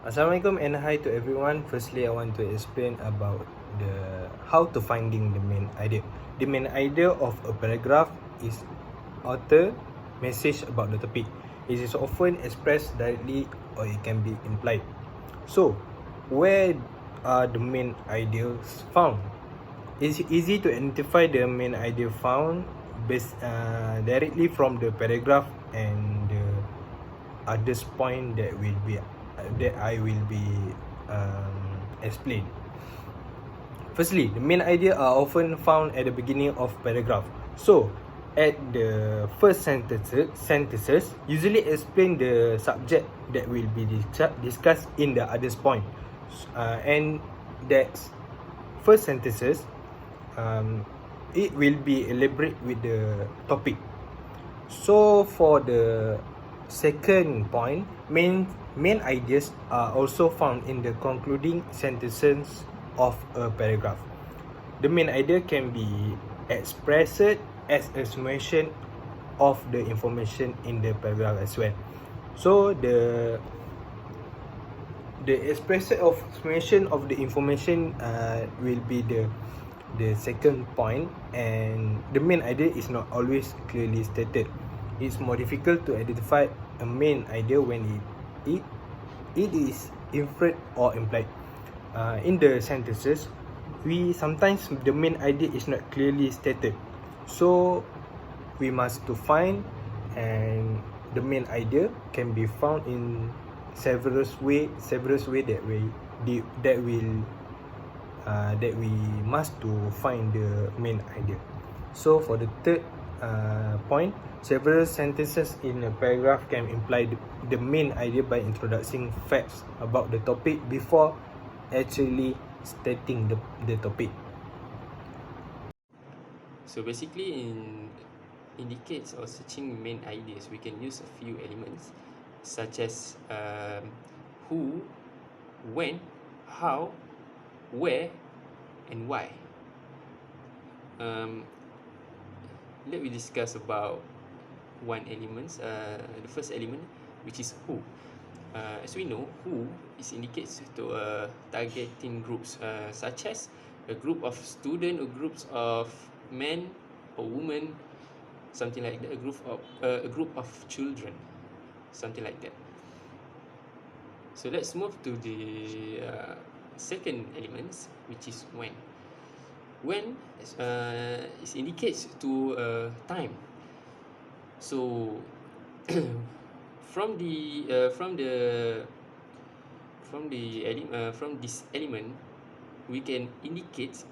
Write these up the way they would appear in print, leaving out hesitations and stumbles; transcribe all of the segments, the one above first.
Assalamualaikum and hi to everyone. Firstly, I want to explain about how to finding the main idea. The main idea of a paragraph is author message about the topic. It is often expressed directly or it can be implied. So, where are the main ideas found? It's easy to identify the main idea found directly from the paragraph and the others point that I will be explained. Firstly, the main idea are often found at the beginning of paragraph. So, at the first sentences usually explain the subject that will be discussed in the others point, and that first sentences it will be elaborate with the topic. So for the second point, main ideas are also found in the concluding sentences of a paragraph. The main idea can be expressed as a summation of the information in the paragraph as well. So the expression of summation of the information will be the second point, and the main idea is not always clearly stated. It's more difficult to identify a main idea when it is inferred or implied. In the sentences, sometimes the main idea is not clearly stated, so we must to find, and the main idea can be found in several way that we must to find the main idea. So for the third point, several sentences in a paragraph can imply the main idea by introducing facts about the topic before actually stating the topic. So basically, in indicates or searching main ideas, we can use a few elements such as who, when, how, where, and why. Let me discuss about one element. The first element, which is who. As we know, who indicates to targeting groups such as a group of students or groups of men or women, something like that. A group of children, something like that. So let's move to the second element, which is when. When it indicates to time. So from this element, we can indicate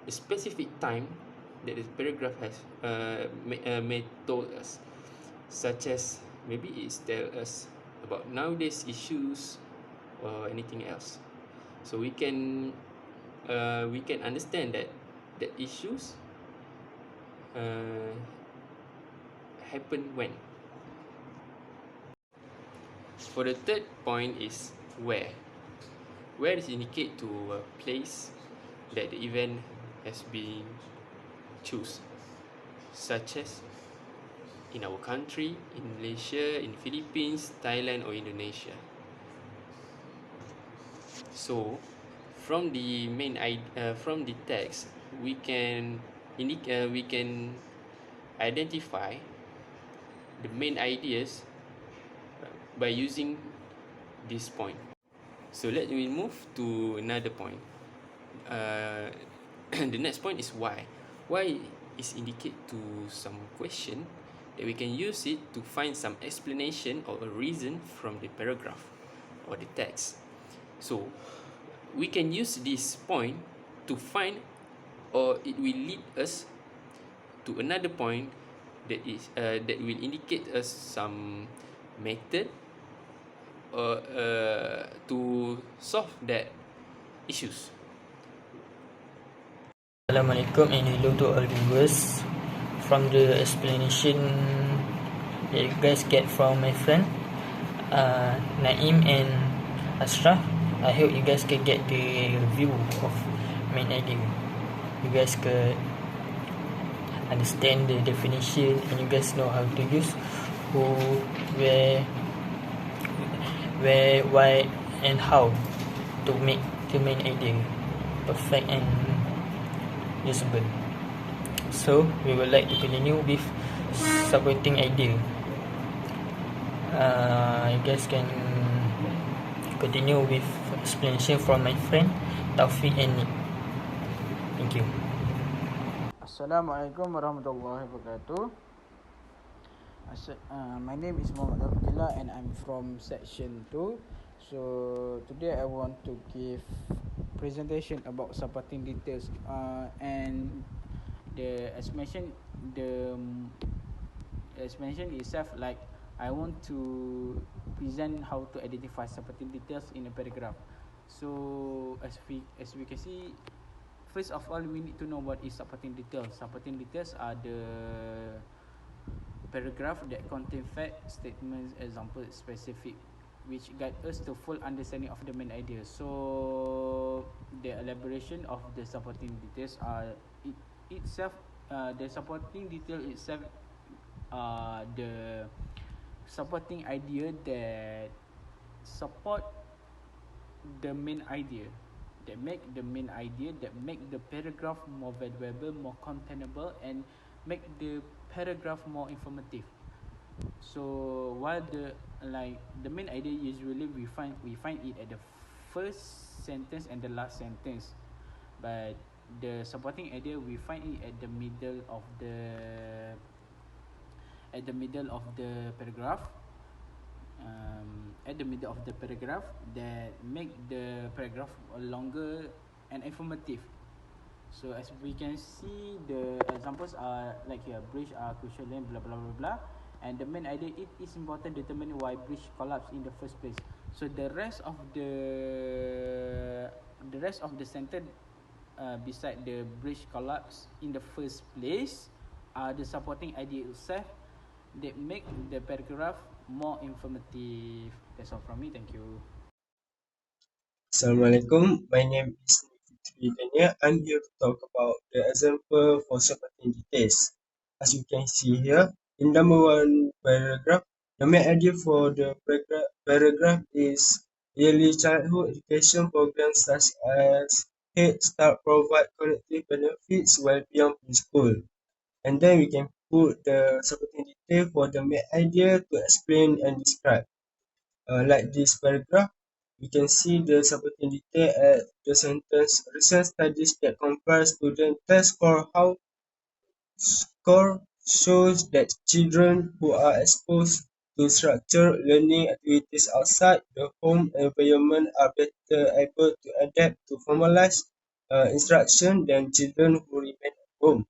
a specific time that the paragraph has may told us, such as maybe it tell us about nowadays issues or anything else. So we can understand that the issues happen when. For the third point is where. Where is indicate to a place that the event has been choose, such as in our country, in Malaysia, in Philippines, Thailand, or Indonesia. So from the from the text, we can identify the main ideas by using this point. So let me move to another point. The next point is why. Why is indicate to some question that we can use it to find some explanation or a reason from the paragraph or the text. So we can use this point to find, or it will lead us to another point that will indicate us some method or to solve that issues. Assalamualaikum and hello to all viewers. From the explanation that you guys get from my friend Naim and Ashraf, I hope you guys can get the view of main idea. You guys could understand the definition and you guys know how to use who, where, why, and how to make the main idea perfect and usable. So we would like to continue with supporting idea. You guys can continue with explanation from my friend Taufik and Nick. Thank you. Assalamualaikum warahmatullahi wabarakatuh. My name is Muhammad Abdullah and I'm from section 2. So today I want to give presentation about supporting details and the explanation itself, like I want to present how to identify supporting details in a paragraph. So as we can see, first of all, we need to know what is supporting details. Supporting details are the paragraph that contain fact, statements, examples, specific, which guide us to full understanding of the main idea. So the elaboration of the supporting details are the supporting detail itself, the supporting idea that support the main idea, that make the main idea, that make the paragraph more valuable, more containable, and make the paragraph more informative. So while the main idea, usually we find it at the first sentence and the last sentence, but the supporting idea we find it at the middle of the paragraph, that make the paragraph longer and informative. So as we can see, the examples are like here: bridge are crucial link, blah blah blah blah, and the main idea, it is important to determine why bridge collapsed in the first place. So the rest of the sentence beside the bridge collapse in the first place are the supporting idea itself that make the paragraph more informative. That's all from me. Thank you. Assalamualaikum. My name is Fitri Dania. I'm here to talk about the example for supporting details. As you can see here, in number one paragraph, the main idea for the paragraph is early childhood education programs such as Head Start provide collective benefits well beyond preschool. And then we can put the supporting detail for the main idea to explain and describe. Like this paragraph, we can see the supporting detail at the sentence. Recent studies that compare student test score shows that children who are exposed to structured learning activities outside the home environment are better able to adapt to formalized instruction than children who remain at home.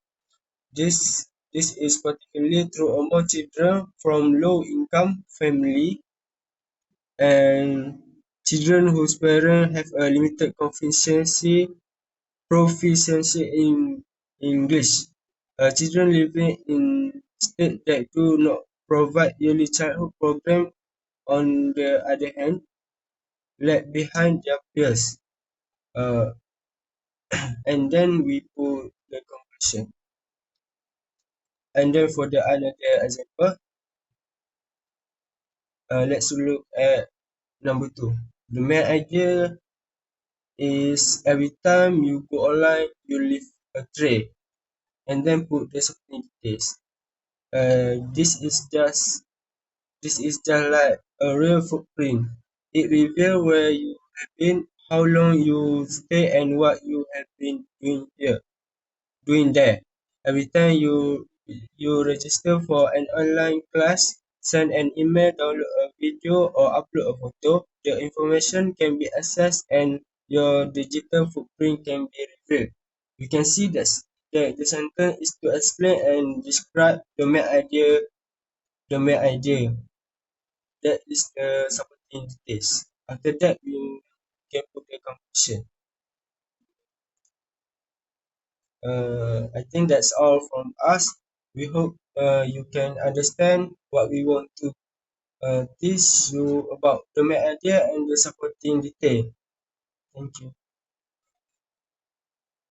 This is particularly true among children from low-income families and children whose parents have a limited proficiency in English. Children living in states that do not provide early childhood programs, on the other hand, lag behind their peers. And then we put the conclusion. And then for the another example, let's look at number 2. The main idea is every time you go online, you leave a tray, and then put the supporting details. This is just like a real footprint. It reveals where you have been, how long you stay, and what you have been doing there. Every time you register for an online class, send an email, download a video, or upload a photo, the information can be accessed and your digital footprint can be revealed. You can see that the sentence is to explain and describe the main idea. The main idea. That is the supporting details. After that, we can put the conclusion. I think that's all from us. We hope you can understand what we want to teach you about the main idea and the supporting detail. Thank you.